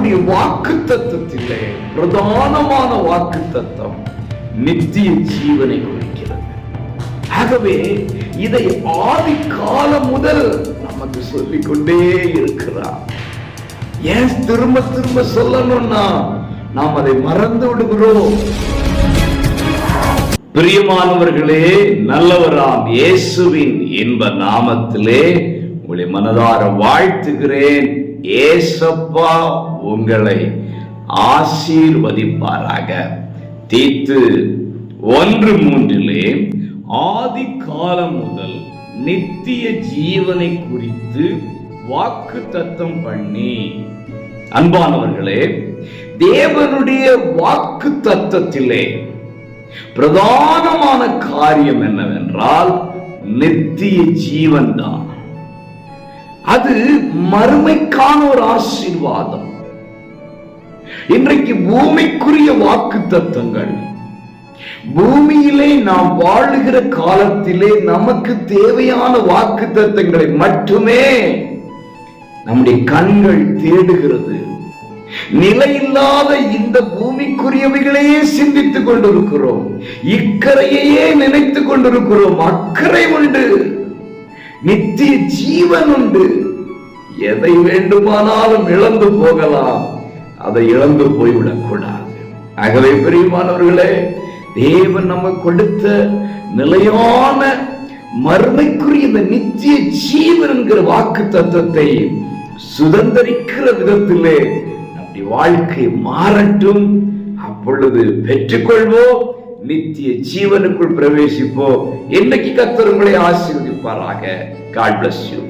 தேவனுடைய வாக்குத்தத்தத்திலே பிரதானமான வாக்குத்தத்தம் நித்திய ஜீவனை குறிக்கிறது. ஆகவே இதை ஆதி காலம் முதல் நமக்கு சொல்லிக் கொண்டே இருக்கிறார். ஏன் திரும்ப திரும்ப சொல்லணும்னா நாம் அதை மறந்து விடுகிறோம். பிரியமானவர்களே, நல்லவராம் இயேசுவின் இன்ப நாமத்திலே உங்களை மனதார வாழ்த்துகிறேன். ஏசப்பா உங்களை ஆசீர்வதிப்பாராக. தீத்து 1:3 ஆதி காலம் முதல் நித்திய ஜீவனை குறித்து வாக்கு தத்தம் பண்ணி. அன்பானவர்களே, தேவனுடைய வாக்கு தத்தத்திலே பிரதானமான காரியம் என்னவென்றால் நித்திய ஜீவன் தான். அது மறுமைக்கான ஒரு ஆசீர்வாதம். இன்றைக்கு பூமிக்குரிய வாக்கு தத்தங்கள், பூமியிலே நாம் வாழுகிற காலத்திலே நமக்கு தேவையான வாக்கு தத்தங்களை மட்டுமே நம்முடைய கண்கள் தேடுகிறது. நிலையில்லாத இந்த பூமிக்குரியவைகளையே சிந்தித்துக் கொண்டிருக்கிறோம். இக்கரையே நினைத்துக் கொண்டிருக்கிறோம். அக்கறை உண்டு, நித்திய ஜீவன் உண்டு. எதை வேண்டுமானாலும் இழந்து போகலாம், அதை இழந்து போய்விடக் கூடாது. ஆகவே பிரியமானவர்களே, தேவன் நமக்கு கொடுத்த நிலையான மறுமைக்குரிய இந்த நித்திய ஜீவன் என்கிற வாக்கு தத்தத்தை சுதந்திரிக்கிற விதத்திலே நம்முடைய வாழ்க்கை மாறட்டும். அப்பொழுது பெற்றுக்கொள்வோம், நித்திய ஜீவனுக்குள் பிரவேசிப்போம். இன்னைக்கு கர்த்தர் உங்களை ஆசீர்வதிப்பாராக. God bless you.